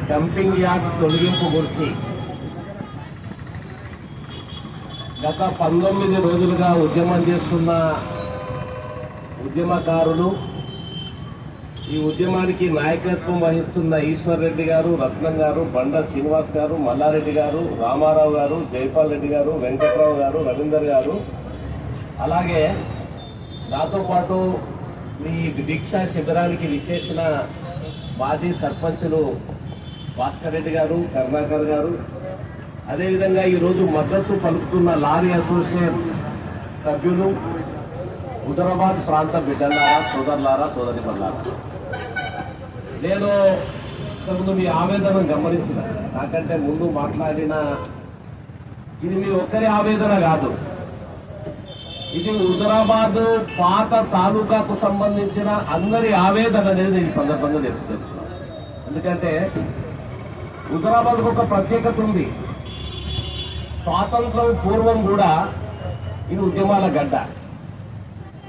Dumping yard తొలగింపు గురించి గత 19 రోజులుగా ఉద్యమం చేస్తున్న ఉద్యమకారులు, ఈ ఉద్యమానికి నాయకత్వం వహిస్తున్న ఈశ్వర్ రెడ్డి గారు, రత్నం గారు, బండ శ్రీనివాస్ గారు, మల్లారెడ్డి గారు, రామారావు గారు, జైపాల్ రెడ్డి గారు, వెంకట్రావు గారు, రవీందర్ గారు, అలాగే నాతో పాటు ఈ దీక్షా శిబిరానికి విచ్చేసిన మాజీ సర్పంచులు భాస్కర్ రెడ్డి గారు, కరుణాకర్ గారు, అదేవిధంగా ఈరోజు మద్దతు పలుకుతున్న లారీ అసోసియేషన్ సభ్యులు, హుజరాబాద్ ప్రాంత బిడ్డలారా, సోదరులారా, సోదరిమల్లారా, నేను ఇంతకుముందు మీ ఆవేదన గమనించిన, నాకంటే ముందు మాట్లాడిన ఇది మీ ఒక్కరి ఆవేదన కాదు, ఇది హుజరాబాద్ పాత తాలూకాకు సంబంధించిన అందరి ఆవేదన అనేది నేను ఈ సందర్భంగా తెలుపుతున్నాను. ఎందుకంటే హుజరాబాద్కు ఒక ప్రత్యేకత ఉంది. స్వాతంత్రం పూర్వం కూడా ఇది ఉద్యమాల గడ్డ.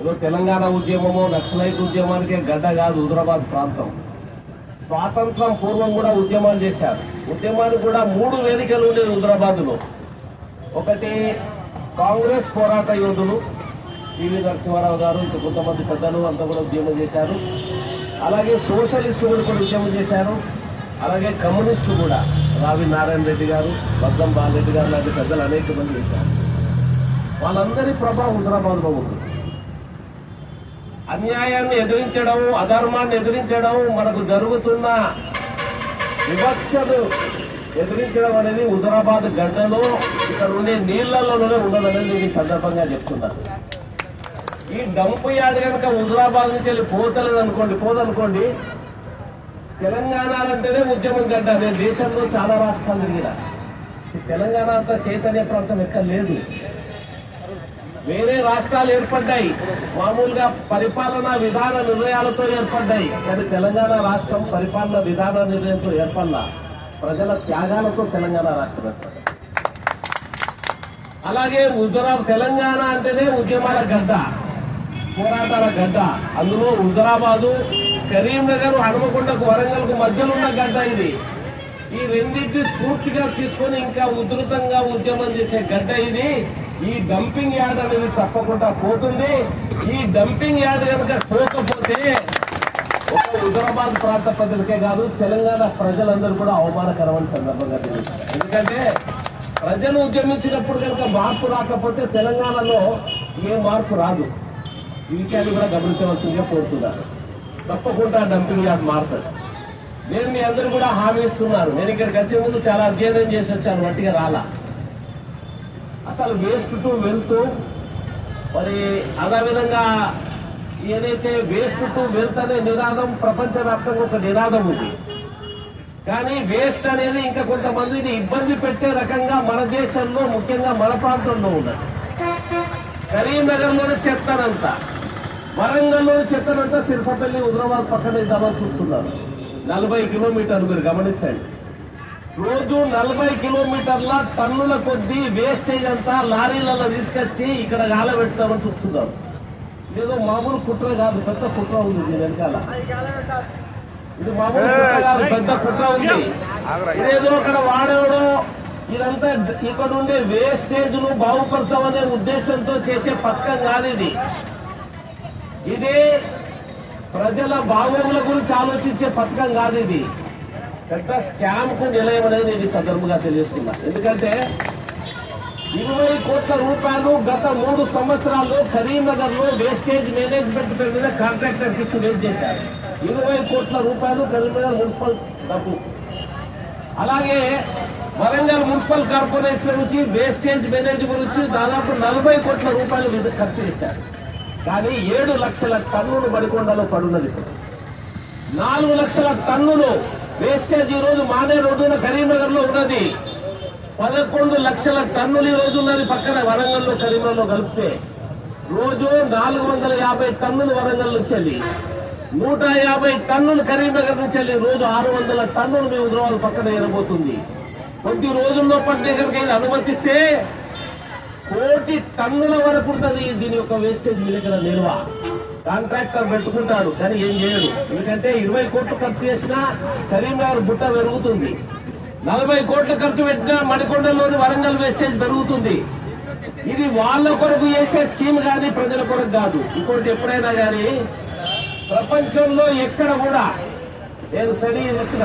ఏదో తెలంగాణ ఉద్యమమో నక్సలైట్ ఉద్యమానికే గడ్డ కాదు హుజరాబాద్ ప్రాంతం. స్వాతంత్రం పూర్వం కూడా ఉద్యమాలు చేశారు. ఉద్యమానికి కూడా 3 వేదికలు ఉండేది హుజరాబాద్లో. ఒకటి కాంగ్రెస్ పోరాట యోధులు పివి నరసింహారావు గారు, ఇంకా కొంతమంది పెద్దలు అంతా కూడా ఉద్యమం చేశారు. అలాగే సోషలిస్టులు కూడా ఉద్యమం చేశారు. అలాగే కమ్యూనిస్టు కూడా రావి నారాయణ రెడ్డి గారు, బద్దం బాలరెడ్డి గారు లాంటి పెద్దలు అనేక మంది చేశారు. వాళ్ళందరి ప్రభావం హుజరాబాద్లో ఉంది. అన్యాయాన్ని ఎదిరించడం, అధర్మాన్ని ఎదిరించడం, మనకు జరుగుతున్న వివక్షను ఎదిరించడం అనేది హుజరాబాద్ గడ్డలో ఇక్కడ ఉండే నీళ్లలోనే ఉండదనేది నేను ఈ సందర్భంగా చెప్తున్నాను. ఈ డంపు యార్డ్ కనుక హుజరాబాద్ నుంచి వెళ్ళి పోదనుకోండి, తెలంగాణ అంటేనే ఉద్యమం గడ్డ. నేను దేశంలో చాలా రాష్ట్రాలు తిరిగిన, తెలంగాణ అంతా చైతన్య ప్రాంతం ఎక్కడ లేదు. వేరే రాష్ట్రాలు ఏర్పడ్డాయి, మామూలుగా పరిపాలనా విధాన నిర్ణయాలతో ఏర్పడ్డాయి. కానీ తెలంగాణ రాష్ట్రం పరిపాలన విధాన నిర్ణయంతో ఏర్పడ్డా, ప్రజల త్యాగాలతో తెలంగాణ రాష్ట్రం ఏర్పడ్డాయి. అలాగే తెలంగాణ అంటేనే ఉద్యమాల గడ్డ, పోరాటాల గడ్డ. అందులో హుజరాబాదు, కరీంనగర్, హనుమకొండకు, వరంగల్కు మధ్యలో ఉన్న గడ్డ ఇది. ఈ రెండింటిని స్ఫూర్తిగా తీసుకొని ఇంకా ఉధృతంగా ఉద్యమం చేసే గడ్డ ఇది. ఈ డంపింగ్ యార్డ్ అనేది తప్పకుండా పోతుంది. ఈ డంపింగ్ యార్డ్ కనుక పోకపోతే ఒక హుజరాబాద్ ప్రాంత ప్రజలకే కాదు, తెలంగాణ ప్రజలందరూ కూడా అవమానకరమైన సందర్భంగా తెలుస్తారు. ఎందుకంటే ప్రజలు ఉద్యమించినప్పుడు కనుక మార్పు రాకపోతే తెలంగాణలో ఏ మార్పు రాదు. ఈ విషయాన్ని కూడా గమనించవలసిందిగా కోరుతున్నారు. తప్పకుండా డంపింగ్ యార్డ్ మారుతుంది. నేను మీ అందరూ కూడా హామీ ఇస్తున్నాను. నేను ఇక్కడికి వచ్చే ముందు చాలా అధ్యయనం చేసి వచ్చాను, వట్టిగా రాలా. అసలు వేస్ట్ టు వెల్త్, మరి అదేవిధంగా ఏదైతే వేస్ట్ టు వెల్త్ అనే నినాదం ప్రపంచవ్యాప్తంగా ఒక నినాదం ఉంది. కానీ వేస్ట్ అనేది ఇంకా కొంతమందిని ఇబ్బంది పెట్టే రకంగా మన దేశంలో, ముఖ్యంగా మన ప్రాంతంలో ఉన్నది. కరీంనగర్లోనే చెత్తనంతా, వరంగల్లోని చెత్తనంతా సిరిసపల్లి, హుజరాబాద్ పక్కన ఇద్దామని చూస్తున్నారు. 40 కిలోమీటర్లు మీరు గమనించండి. రోజు 40 కిలోమీటర్ల టన్నుల కొద్దీ వేస్టేజ్ అంతా లారీలలో తీసుకొచ్చి ఇక్కడ గాలబెడతామని చూస్తున్నారు. ఏదో మామూలు కుట్ర కాదు, పెద్ద కుట్ర ఉంది దీని వెనకాల. ఇది మామూలు కుట్ర కాదు, పెద్ద కుట్ర ఉంది. ఇదేదో అక్కడ వాడేవాడో ఇదంతా ఇక్కడ ఉండే వేస్టేజ్ ను బాగుపడతామనే ఉద్దేశంతో చేసే పథకం కాదు ఇది. ఇది ప్రజల బాగోగుల గురించి ఆలోచించే పథకం కాదు. ఇది పెద్ద స్కామ్ కు నిలయం అనేది నేను ఈ సందర్భంగా తెలియజేస్తున్నా. ఎందుకంటే 20 కోట్ల రూపాయలు గత 3 సంవత్సరాల్లో కరీంనగర్ లో వేస్టేజ్ మేనేజ్మెంట్ మీద కాంట్రాక్టర్ కి ఇచ్చి వేస్ట్ చేశారు. 20 కోట్ల రూపాయలు కరీంనగర్ మున్సిపల్ డబ్బు. అలాగే వరంగల్ మున్సిపల్ కార్పొరేషన్ నుంచి వేస్టేజ్ మేనేజ్ గురించి దాదాపు 40 కోట్ల రూపాయలు ఖర్చు చేశారు. కానీ 7 లక్షల టన్నులు బడికొండలో పడున్నది. 4 లక్షల టన్నులు వేస్టేజ్ ఈ రోజు మానే రోడ్డున కరీంనగర్ లో ఉన్నది. 11 లక్షల టన్నులు ఈ రోజు ఉన్నది పక్కన వరంగల్లో, కరీంనగర్లో కలిపితే. రోజు 450 టన్నులు వరంగల్ నుంచి వెళ్ళి, 150 టన్నులు కరీంనగర్ నుంచి వెళ్ళి, రోజు 600 టన్నులు మీ హుజరాబాద్ పక్కన ఏరబోతుంది. కొద్ది రోజుల్లో పట్టే కనుక అనుమతిస్తే కోటి టన్నుల వరకు ఉంటుంది దీని యొక్క వేస్టేజ్ మీ దగ్గర నిల్వ. కాంట్రాక్టర్ పెట్టుకుంటాడు కానీ ఏం చేయడు. ఎందుకంటే 20 కోట్లు ఖర్చు చేసినా కరీంనగర్ బుట్ట పెరుగుతుంది, 40 కోట్లు ఖర్చు పెట్టినా మణికొండలోని వరంగల్ వేస్టేజ్ పెరుగుతుంది. ఇది వాళ్ళ కొరకు చేసే స్కీమ్ కానీ ప్రజల కొరకు కాదు. ఇంకోటి ఎప్పుడైనా కానీ ప్రపంచంలో ఎక్కడ కూడా నేను స్టడీ చేసిన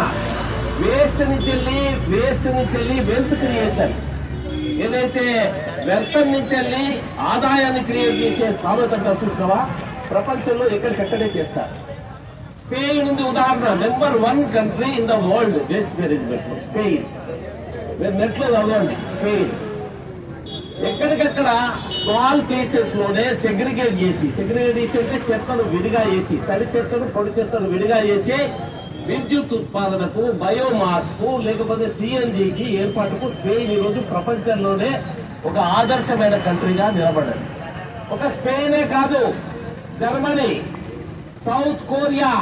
వేస్ట్ నుంచి వెళ్ళి వెల్త్ క్రియేషన్, ఏదైతే వ్యర్థం నుంచి వెళ్ళి ఆదాయాన్ని క్రియేట్ చేసే సామెత చూసినావా ప్రపంచంలో ఎక్కడికక్కడే చేస్తారు. స్పెయిన్ ఉంది ఉదాహరణ, number 1 country in the world waste management లో స్పెయిన్. మీరు నెట్ లో చదవండి. స్పెయిన్ ఎక్కడికక్కడ స్మాల్ ప్లేసెస్ లోనే సెగ్రిగేట్ చేసి అంటే చెత్తను విడిగా చేసి, తడి చెత్తను పొడి చెత్తను విడిగా చేసి విద్యుత్ ఉత్పాదనకు, బయోమాస్ కు, లేకపోతే సిఎన్జికి ఏర్పాటుకు స్పెయిన్ ఈరోజు ప్రపంచంలోనే ఒక ఆదర్శమైన కంట్రీగా నిలబడింది. ఒక స్పెయినే కాదు, జర్మనీ, సౌత్ కొరియా,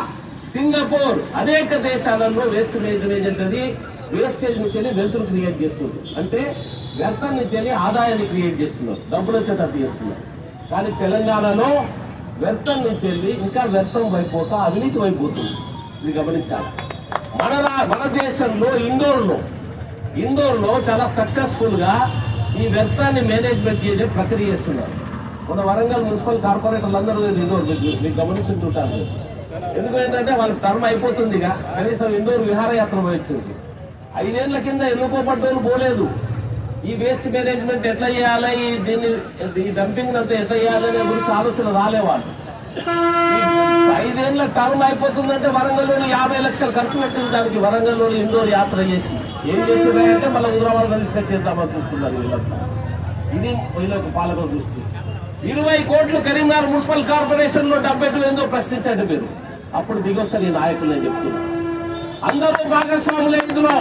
సింగపూర్ అనేక దేశాలలో వేస్ట్ మేనేజ్మెంట్ అది వేస్టేజ్ నుంచి వెల్త్ను క్రియేట్ చేస్తుంది. అంటే వ్యర్థం నుంచి ఆదాయాన్ని క్రియేట్ చేస్తున్నారు, డబ్బులు వచ్చేటట్టు చేస్తున్నారు. కానీ తెలంగాణలో వ్యర్థం నుంచి ఇంకా వ్యర్థం వైపోతా అవినీతి వైపోతుంది. ఇది గమనించాలి. మన దేశంలో ఇండోర్లో చాలా సక్సెస్ఫుల్ గా ఈ వ్యర్థాన్ని మేనేజ్మెంట్ చేసే ప్రక్రియ చేస్తున్నారు. మన వరంగల్ మున్సిపల్ కార్పొరేటర్లు అందరూ ఇండోర్ మీకు గమనించుంటుంటారు. ఎందుకంటే వాళ్ళకి టర్మ్ అయిపోతుందిగా, కనీసం ఇండోర్ విహారయాత్ర పోయింది. 5 ఏళ్ల కింద ఎన్నుకోబడ్డోళ్ళు పోలేదు. ఈ వేస్ట్ మేనేజ్మెంట్ ఎట్లా చేయాలి, ఈ డంపింగ్ అంతా ఎట్లా చేయాలనే గురించి ఆలోచన రాలేవాళ్ళు. 5 ఏళ్ల టర్మ్ అయిపోతుందంటే వరంగల్లోని 50 లక్షలు ఖర్చు పెట్టిన దానికి వరంగల్లోని ఇండోర్ యాత్ర చేసి ఏం చేసిందంటే మళ్ళీ హైదరాబాద్ కలిసి చేద్దామని చూస్తున్నారు వీళ్ళంతా. ఇది వీళ్ళకు పాలకుల దృష్టి. 20 కోట్లు కరీంనగర్ మున్సిపల్ కార్పొరేషన్ లో డబ్బెట్టు ఏందో ప్రశ్నించండి మీరు, అప్పుడు దిగొస్తారు ఈ నాయకులు అని చెప్తున్నారు. అందరూ భాగస్వాములు. ఇందులో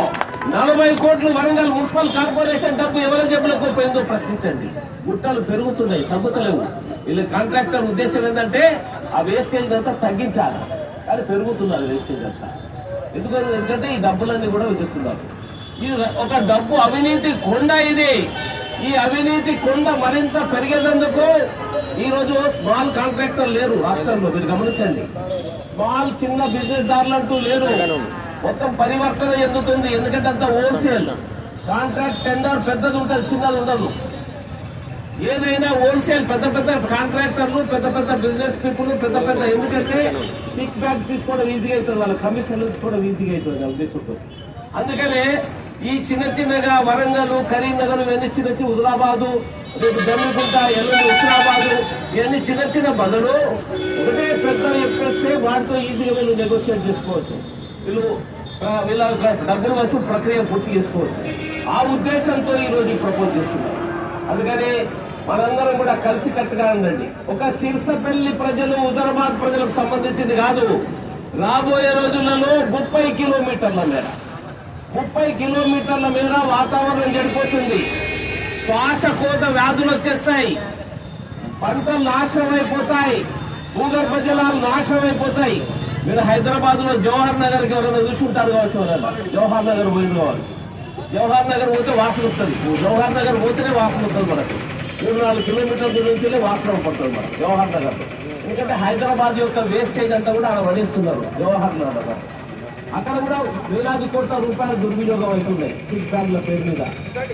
40 కోట్లు వరంగల్ మున్సిపల్ కార్పొరేషన్ డబ్బు ఎవరి జబ్బులకు పోయిందో ప్రశ్నించండి. గుట్టలు పెరుగుతున్నాయి, తగ్గుతలేవు. వీళ్ళ కాంట్రాక్టర్ ఉద్దేశం ఏంటంటే ఆ వేస్టేజ్ అంతా తగ్గించాలి, కానీ పెరుగుతున్నారు వేస్టేజ్ అంతా. ఎందుకంటే ఈ డబ్బులన్నీ కూడా వెతుకుతున్నారు. ఇది ఒక డబ్బు అవినీతి కొండ. ఇది ఈ అవినీతి కొండ మరింత పెరిగేందుకు ఈ రోజు స్మాల్ కాంట్రాక్టర్ లేరు రాష్ట్రంలో. మీరు గమనించండి, స్మాల్ చిన్న బిజినెస్ దారులు అంటూ లేరు. మొత్తం పరివర్తన చెందుతుంది. ఎందుకంటే అంత హోల్సేల్ కాంట్రాక్ట్ టెండర్ పెద్దది ఉంటుంది, చిన్నది ఉండదు. ఏదైనా హోల్సేల్ పెద్ద కాంట్రాక్టర్లు, పెద్ద బిజినెస్ పీపుల్, ఎందుకంటే పిక్ బ్యాక్ తీసుకోవడం ఈజీగా అవుతుంది, వాళ్ళ కమిషన్లు తీసుకోవడం ఈజీగా అవుతుంది ఉద్దేశంతో. అందుకనే ఈ చిన్నగా వరంగల్, కరీంనగర్, ఇవన్నీ చిన్న హుజరాబాదు, రేపు జమ్మిగుంట, ఎల్లుండి హుజరాబాదు, ఇవన్నీ చిన్న బదులు ఒకటే పెద్ద చెప్పేస్తే వాటితో ఈజీగా వీళ్ళు నెగోషియేట్ చేసుకోవచ్చు. వీళ్ళ డబ్బులు వసూలు ప్రక్రియ పూర్తి చేసుకోవచ్చు. ఆ ఉద్దేశంతో ఈ రోజు ప్రపోజ్ చేస్తున్నారు. అందుకని మనందరం కూడా కలిసి కట్టుగా ఉండండి. ఒక సిర్సపల్లి ప్రజలు, హుజరాబాద్ ప్రజలకు సంబంధించింది కాదు. రాబోయే రోజులలో 30 కిలోమీటర్ల మేర వాతావరణం చెడిపోతుంది. శ్వాసకోశ వ్యాధులు వచ్చేస్తాయి, పంటలు నాశనం అయిపోతాయి, భూగర్భ జలాలు నాశనం అయిపోతాయి. మీరు హైదరాబాద్ లో జవహర్ నగర్ కి ఎవరైనా చూసుకుంటారు కావచ్చు. జవహర్ నగర్ పోయింది కావచ్చు. జవహర్ నగర్ పోతే వాసన వస్తుంది. జవహర్ నగర్ పోతేనే వాసన వస్తుంది. మనకు 3-4 కిలోమీటర్ల నుంచి వాసన పడుతుంది మనకు జవహర్ నగర్. ఎందుకంటే హైదరాబాద్ యొక్క వేస్టేజ్ అంతా కూడా అక్కడ పడిస్తున్నారు జవహర్ నగర్. అక్కడ కూడా వేలాది కోట్ల రూపాయల దుర్వినియోగం అవుతున్నాయి ఫిక్స్ బ్యాంకుల పేరు మీద.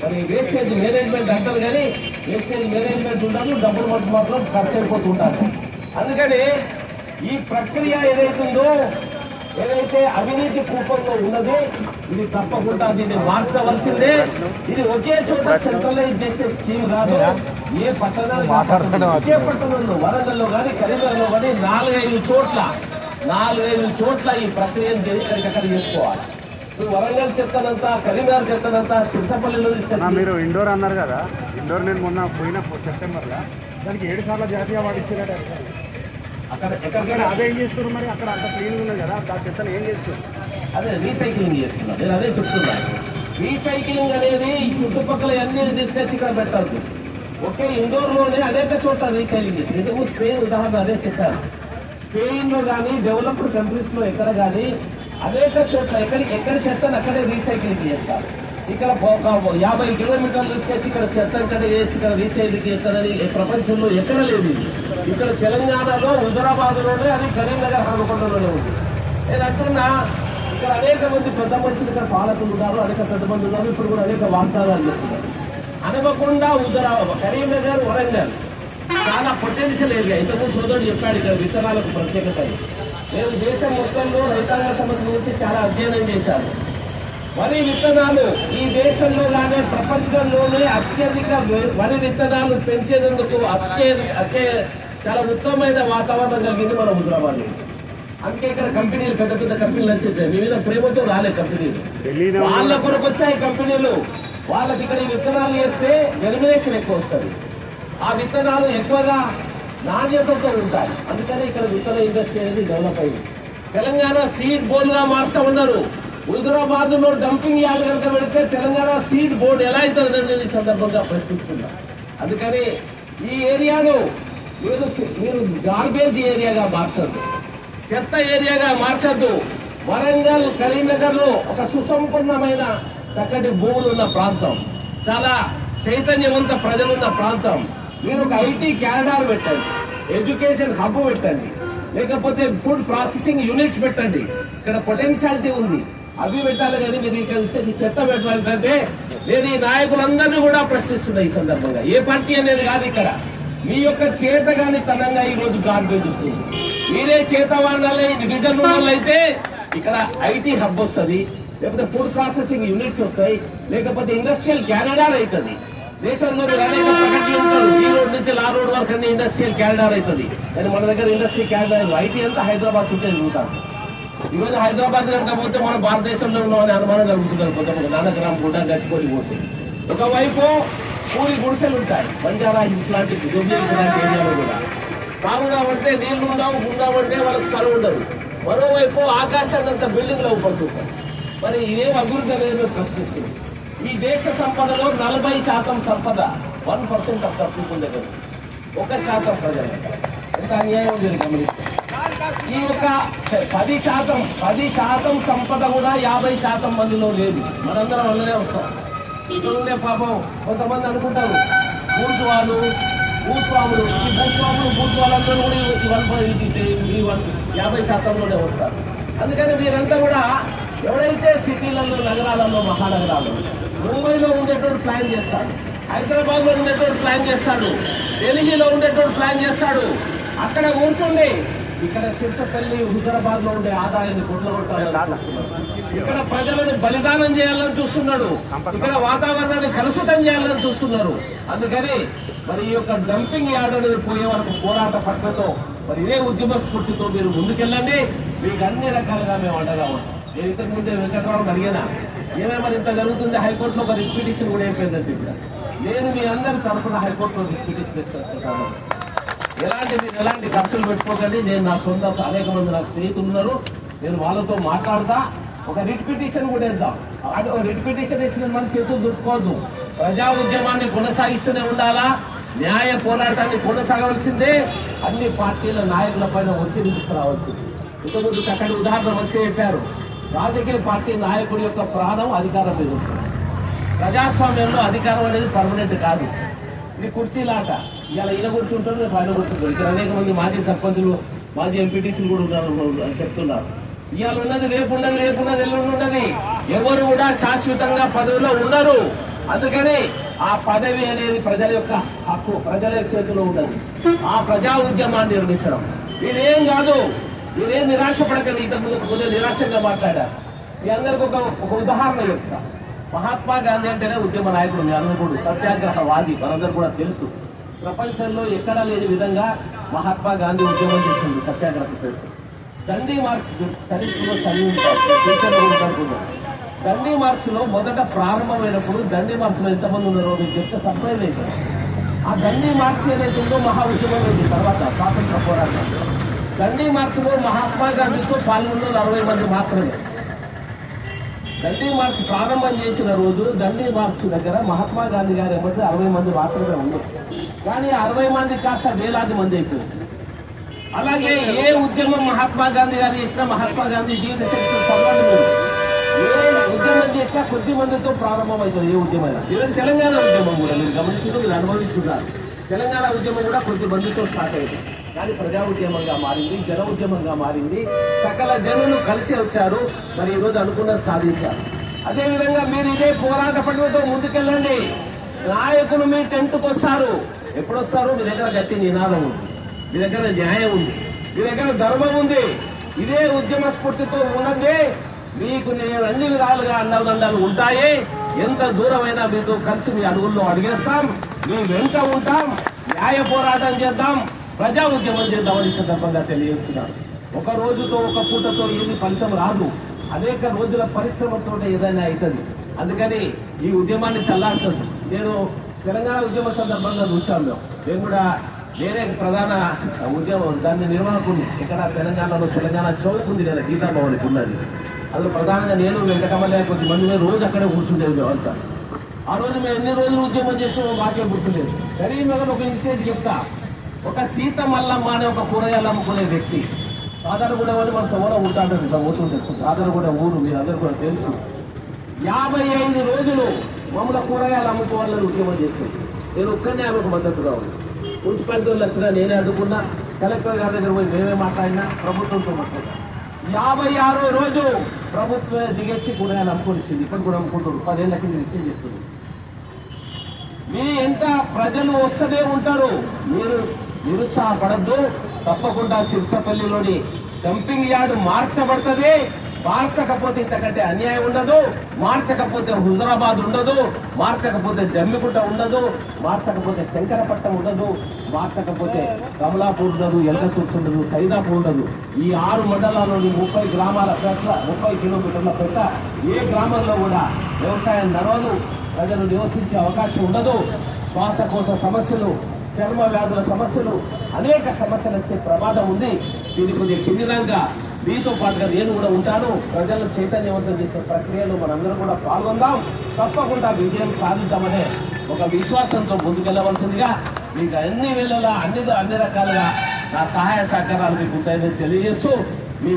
మరి వేస్టేజ్ మేనేజ్మెంట్ అంటారు కానీ వేస్టేజ్ మేనేజ్మెంట్ ఉండదు, డబ్బులు మాత్రం ఖర్చు అయిపోతుంటారు. అందుకని ఈ ప్రక్రియ ఏదైతుందో, ఏదైతే అవినీతి కూపంలో ఉన్నదో, ఇది తప్పకుండా దీన్ని మార్చవలసిందే. ఇది ఒకే చోట సెంట్రలైజ్ చేసే స్కీమ్ కాదు. ఏ పట్టణంలో వరంగల్లో కానీ కరీంనగర్లో కానీ 4-5 చోట్ల ఈ ప్రక్రియను ఎక్కడికక్కడ చేసుకోవాలి. వరంగల్ చెత్తనంతా, కరీంనగర్ చెత్తనంతా సిరిసపల్లిలో మీరు ఇండోర్ అన్నారు కదా, ఇండోర్ నేను మొన్న పోయిన సెప్టెంబర్లో దానికి 7 సార్లు జాతీయ అవార్డు ఇచ్చినట్టు అక్కడ ఎక్కడికైనా అదే ఏం చేస్తున్నారు. మరి అక్కడ అంత క్లీన్ ఉన్నది కదా, ఆ చెత్తను ఏం చేస్తున్నారు? అదే రీసైక్లింగ్ చేస్తున్నారు. నేను అదే చెప్తున్నాను. రీసైక్లింగ్ అనేది ఈ చుట్టుపక్కల అన్ని తీసుకొచ్చి ఇక్కడ పెట్టాల్సి. ఒకే ఇండోర్ లోనే అనేక చోట్ల రీసైక్లింగ్ చేస్తుంది. ఇంతకు స్పెయిన్ ఉదాహరణ అదే చెప్పారు. స్పెయిన్ లో కానీ డెవలప్డ్ కంట్రీస్ లో ఎక్కడ కానీ అనేక చోట్ల ఎక్కడి చెత్తను అక్కడే రీసైక్లింగ్ చేస్తారు. ఇక్కడ ఒక 50 కిలోమీటర్లు తీసుకొచ్చి ఇక్కడ చెత్త ఇక్కడ వేసి ఇక్కడ రీసైకిల్ చేస్తారని ప్రపంచంలో ఎక్కడ లేదు ఇది. ఇక్కడ తెలంగాణలో హుజరాబాద్లోనే, అది కరీంనగర్ హనుకొండలోనే ఉంది. నేను అంటున్నా, ఇక్కడ అనేక మంది పెద్ద మనుషులు ఇక్కడ పాలకులు ఉన్నారు, అనేక పెద్ద మంది ఉన్నారు. ఇప్పుడు కూడా అనేక వాగ్దానాలు చేస్తున్నారు. హనుమకొండ, హుజరాబాద్, కరీంనగర్, వరంగల్ చాలా పొటెన్షియల్ ఏరియా. ఇంతకుముందు సోదరుడు చెప్పాడు ఇక్కడ విత్తనాలకు ప్రత్యేకత. నేను దేశం మొత్తంలో రైతాంగ సమస్య గురించి చాలా అధ్యయనం చేశాను. వరి విత్తనాలు ఈ దేశంలో కానీ ప్రపంచంలోనే అత్యధిక వరి విత్తనాలు పెంచేందుకు చాలా ఉత్తమమైన వాతావరణం కలిగింది మన హుజరాబాద్లో. అందుకే ఇక్కడ కంపెనీలు, పెద్ద పెద్ద కంపెనీలు వచ్చేసాయి. మీ మీద ప్రేమతో రాలే కంపెనీలు, వాళ్ళ కొరకు వచ్చాయి కంపెనీలు. వాళ్ళకి ఇక్కడ ఈ విత్తనాలు వేస్తే జర్మినేషన్ ఎక్కువ వస్తుంది. ఆ విత్తనాలు ఎక్కువగా నాణ్యతతో ఉంటాయి. అందుకని ఇక్కడ విత్తన ఇండస్ట్రీ అనేది డెవలప్ అయింది. తెలంగాణ సీడ్ బోర్డ్ గా మార్చా ఉన్నారు. హుజరాబాద్ లో డంపింగ్ యార్డ్ కనుక పెడితే తెలంగాణ సీడ్ బోర్డు ఎలా అవుతుంది ఈ సందర్భంగా ప్రశ్నిస్తున్నా. అందుకని ఈ ఏరియాను మీరు గార్బేజ్ ఏరియాగా మార్చద్దు, చెత్త ఏరియాగా మార్చద్దు. వరంగల్, కరీంనగర్ లో ఒక సుసంపన్నమైన చక్కటి భూములు ఉన్న ప్రాంతం, చాలా చైతన్యవంత ప్రజలున్న ప్రాంతం. మీరు ఒక ఐటీ క్యారిడార్ పెట్టండి, ఎడ్యుకేషన్ హబ్ పెట్టండి, లేకపోతే ఫుడ్ ప్రాసెసింగ్ యూనిట్స్ పెట్టండి. ఇక్కడ పొటెన్షియాలిటీ ఉంది, అవి పెట్టాలి. కానీ మీరు ఇక్కడ చెత్త పెట్టాలంటే నేను ఈ నాయకులందరినీ కూడా ప్రశ్నిస్తున్నా ఈ సందర్భంగా. ఏ పార్టీ అనేది కాదు, ఇక్కడ మీ యొక్క చేతగాని తనంగా ఈ రోజు గార్బేజ్ వస్తుంది. మీరే చేతవాళ్ళే విజన్ అయితే ఇక్కడ ఐటీ హబ్ వస్తుంది, లేకపోతే ఫుడ్ ప్రాసెసింగ్ యూనిట్స్ వస్తాయి, లేకపోతే ఇండస్ట్రియల్ క్యారిడార్ అవుతుంది. దేశంలో అనేక ప్రకటనలు ఉంటారు, ఈ రోడ్ నుంచి ఆ రోడ్ వరకు అన్ని ఇండస్ట్రియల్ క్యారిడార్ అవుతుంది. కానీ మన దగ్గర ఇండస్ట్రీ క్యారిడార్, ఐటీ అంతా హైదరాబాద్ చుట్టే తిరుగుతాం. ఈరోజు హైదరాబాద్ కనుక పోతే మనం భారతదేశంలో ఉన్నామని అనుమానం కలుగుతున్నారు. కొంతమంది నానగ్రామ్ కూడా గచ్చిపోయి పోతే ఒకవైపు పూరి గుడిసెలు ఉంటాయి, బంజారా హిల్స్ లాంటి లాంటి ఏరియాలో కూడా. తాగుదామంటే నీళ్లు ఉండవు, ఉందామంటే వాళ్ళకి స్థలం ఉండదు. మరోవైపు ఆకాశాన్ని అంత బిల్డింగ్లు అవ్వబడుతుంటాయి. మరి ఇదేం అభివృద్ధి అనేది ప్రశ్నిస్తుంది. ఈ దేశ సంపదలో 40% సంపద 1% ఆఫ్ ద పీపుల్ దగ్గర, 1% ప్రజల దగ్గర. ఎంత అన్యాయం ఉంది గమనిస్తే. ఈ యొక్క 10% సంపద కూడా 50% మందిలో లేదు. మనందరం వల్లనే వస్తాం. ఇక్కడ ఉండే పాపం కొంతమంది అనుకుంటారు భూస్వాములు, ఈ భూస్వాములందరూ కూడా ఈ 50%లోనే వస్తారు. అందుకని మీరంతా కూడా ఎవరైతే సిటీలలో, నగరాలలో, మహానగరాల్లో, ముంబైలో ఉండేటోడు ప్లాన్ చేస్తాడు, హైదరాబాద్ లో ఉండేటోడు ప్లాన్ చేస్తాడు, ఢిల్లీలో ఉండేటోడు ప్లాన్ చేస్తాడు. అక్కడ కూర్చుండి ఇక్కడ సిరిసపల్లి, హుజరాబాద్ లో ఉండే ఆదాయాన్ని కొట్లగొట్టాలని, ఇక్కడ ప్రజలను బలిదానం చేయాలని చూస్తున్నాడు, ఇక్కడ వాతావరణాన్ని కలుషితం చేయాలని చూస్తున్నారు. అందుకని మరి ఈ యొక్క డంపింగ్ యార్డ్ అనేది పోయే వరకు పోరాట పట్టుతో మరి ఇదే ఉద్యమ స్ఫూర్తితో మీరు ముందుకెళ్ళండి. మీకు అన్ని రకాలుగా మేము అండగా ఉంటాం. నేను ఇంతకు ముందే వెంకటరావు అడిగినా, ఏమే మరి ఇంత జరుగుతుంది, హైకోర్టులో ఒక రిట్ పిటిషన్ కూడా అయిపోయిందని చెప్పిన. నేను మీ అందరి తరఫున హైకోర్టులో రిట్ పిటిషన్ ఇస్తాను. మీరు ఎలాంటి ఖర్చులు పెట్టుకోకండి. నేను నా సొంత అనేక మంది నాకు స్నేహితులు ఉన్నారు, నేను వాళ్ళతో మాట్లాడతా. ఒక రిట్ పిటిషన్ కూడా ఇద్దాం. అది ఒక రిట్ పిటిషన్ ఇచ్చిన మన చేతులు దుట్టుకోవద్దు. ప్రజా ఉద్యమాన్ని కొనసాగిస్తూనే ఉండాలా, న్యాయ పోరాటాన్ని కొనసాగవలసిందే. అన్ని పార్టీల నాయకుల పైన ఒత్తిడి తీసుకురావాల్సింది. ఇంతకుముందు చక్కటి ఉదాహరణ మంచిగా చెప్పారు. రాజకీయ పార్టీ నాయకుడి యొక్క ప్రాణం అధికారం మీద ఉంటుంది. ప్రజాస్వామ్యంలో అధికారం అనేది పర్మనెంట్ కాదు, ఇది కుర్చీలాట. ఇలా ఈయన కూర్చుంటారు, రేపు ఆయన కూర్చుంటారు. ఇక్కడ అనేక మంది మాజీ సర్పంచులు, మాజీ ఎంపీటీసీలు కూడా ఉన్నారు అని చెప్తున్నారు. ఇవాళ ఉన్నది రేపు ఉన్నది, ఎల్లుండి ఉన్నది. ఎవరు కూడా శాశ్వతంగా పదవిలో ఉండరు. అందుకని ఆ పదవి అనేది ప్రజల యొక్క హక్కు, ప్రజల చేతిలో ఉన్నది. ఆ ప్రజా ఉద్యమాన్ని నిర్మించడం మీరేం కాదు. మీరేం నిరాశపడకండి. ఇంతకుముందు కొద్దిగా నిరాశంగా మాట్లాడారు. మీ అందరికి ఒక ఉదాహరణ చెప్తా. మహాత్మా గాంధీ అంటేనే ఉద్యమ నాయకుడు, మీ అందరూ కూడా సత్యాగ్రహవాది, మనందరూ కూడా తెలుసు. ప్రపంచంలో ఎక్కడా లేని విధంగా మహాత్మా గాంధీ ఉద్యమం చేసింది, సత్యాగ్రహ చేస్తుంది. దండీ మార్చ్ చరిత్రలో చదివి ఉంటారు. దండీ మార్చ్ లో మొదట ప్రారంభమైనప్పుడు దండీ మార్చ్ లో ఎంతమంది ఉన్నారో మీకు చెప్తే సర్ప్రైజ్ అవుతారు. ఆ దండీ మార్చ్ ఏదైతే ఉందో మహా ఉద్యమం ఉంది. తర్వాత స్వాతంత్ర పోరాటం దండీ మార్చ్ లో మహాత్మా గాంధీతో పాల్గొన్న 60 మంది మాత్రమే. దండీ మార్చ్ ప్రారంభం చేసిన రోజు దండీ మార్చ్ దగ్గర మహాత్మా గాంధీ గారు ఏమంటే 60 మంది మాత్రమే ఉన్నారు. కానీ 60 మంది కాస్త వేలాది మంది అయిపోయింది. అలాగే ఏ ఉద్యమం మహాత్మా గాంధీ గారు చేసినా, మహాత్మా గాంధీ జీవిత చరిత్ర చదవండి. ఏ ఉద్యమం చేసినా కొద్ది మందితో ప్రారంభమవుతుంది ఏ ఉద్యమైనా. ఈవెన్ తెలంగాణ ఉద్యమం కూడా మీరు గమనించడం మీరు అనుభవించున్నారు. తెలంగాణ ఉద్యమం కూడా కొద్ది మందితో స్టార్ట్ అయింది, కానీ ప్రజా ఉద్యమంగా మారింది, జన ఉద్యమంగా మారింది. సకల జనులు కలిసి వచ్చారు, మరి ఈరోజు అనుకున్నది సాధించారు. అదేవిధంగా మీరు ఇదే పోరాట పట్టుదలతో ముందుకెళ్ళండి. నాయకులు మీ టెంట్కి వస్తారు. ఎప్పుడు వస్తారు? మీ దగ్గర గట్టి నినాదం ఉంది, మీ దగ్గర న్యాయం ఉంది, మీ దగ్గర ధర్మం ఉంది. ఇదే ఉద్యమ స్ఫూర్తితో ఉన్నదే మీకు నేను అన్ని విధాలుగా అండదండాలు ఉంటాయి. ఎంత దూరమైనా మీతో కలిసి మీ అడుగుల్లో అడిగేస్తాం, మీ వెంట ఉంటాం, న్యాయ పోరాటం చేద్దాం, ప్రజా ఉద్యమం చేద్దామని సందర్భంగా తెలియజేస్తున్నాను. ఒక రోజుతో ఒక పూటతో ఏది ఫలితం రాదు, అనేక రోజుల పరిశ్రమతో ఏదైనా అవుతుంది. అందుకని ఈ ఉద్యమాన్ని చల్లార్చదు. నేను తెలంగాణ ఉద్యమ సందర్భంగా చూశాను. నేను కూడా వేరే ప్రధాన ఉద్యమం దాన్ని నిర్వాహకుని ఇక్కడ తెలంగాణలో తెలంగాణ చౌక్ ఉంది కదా, గీతాభవన్కి ఉన్నది. అందులో ప్రధానంగా నేను వెంకటమల్లయ్య కొద్దిమంది రోజు అక్కడే కూర్చుండేది మేమంతా. ఆ రోజు మేము ఎన్ని రోజులు ఉద్యమం చేసినా మాకే గుర్తులేదు. కరీంనగర్ ఒక ఇన్సిడెంట్ చెప్తా. ఒక సీత మల్లమ్మ అనే ఒక కూరగాయలు అమ్ముకునే వ్యక్తి సాధారణ అని మన తోడ ఉంటాడు, ఇట్లా పోతుంటే సాధారణ ఊరు మీరు అందరూ కూడా తెలుసు. 55 రోజులు మమ్మల్ని కూరగాయలు అమ్ముకోవాలని ఉద్యమం చేస్తుంది. నేను ఒక్కనే ఆమెకు మద్దతుగా ఉంది. మున్సిపాలిటీ వాళ్ళు వచ్చినా నేనే అడ్డుకున్నా, కలెక్టర్ గారి దగ్గర పోయి మేమే మాట్లాడినా, ప్రభుత్వంతో మాట్లాడినా. 56వ రోజు ప్రభుత్వం దిగెచ్చి కూరగాయలు అమ్ముకొనిచ్చింది. ఇక్కడ కూడా అమ్ముకుంటారు. 10 ఏళ్ల కింద విషయం చెప్తుంది. మీ ఎంత ప్రజలు వస్తూనే ఉంటారు, మీరు నిరుత్సాహపడద్దు. తప్పకుండా సిర్సపల్లిలోని డంపింగ్ యార్డు మార్చబడుతుంది. మార్చకపోతే ఇంతకంటే అన్యాయం ఉండదు, మార్చకపోతే హుజరాబాద్ ఉండదు, మార్చకపోతే జమ్మిగుట్ట ఉండదు, మార్చకపోతే శంకరపట్నం ఉండదు, మార్చకపోతే కమలాపూర్ ఉండదు, ఎల్కతుర్తి ఉండదు, సైదాపూర్ ఉండదు. ఈ 6 మండలాల్లోని 30 గ్రామాల పెద్ద 30 కిలోమీటర్ల పెద్ద ఏ గ్రామంలో కూడా వ్యవసాయం నడవదు, ప్రజలు నివసించే అవకాశం ఉండదు. శ్వాసకోశ సమస్యలు, చర్మ వ్యాధుల సమస్యలు, అనేక సమస్యలు వచ్చే ప్రమాదం ఉంది. దీనికి కొద్దిగా కిందినంగా మీతో పాటుగా నేను కూడా ఉంటాను. ప్రజలను చైతన్యవంతం చేసే ప్రక్రియలో మనందరం కూడా పాల్గొందాం. తప్పకుండా విజయం సాధిద్దామనే ఒక విశ్వాసంతో ముందుకెళ్లవలసిందిగా మీకు అన్ని వేళలా అన్ని రకాలుగా నా సహాయ సహకారాలు మీకు ఉంటాయని తెలియజేస్తూ మీ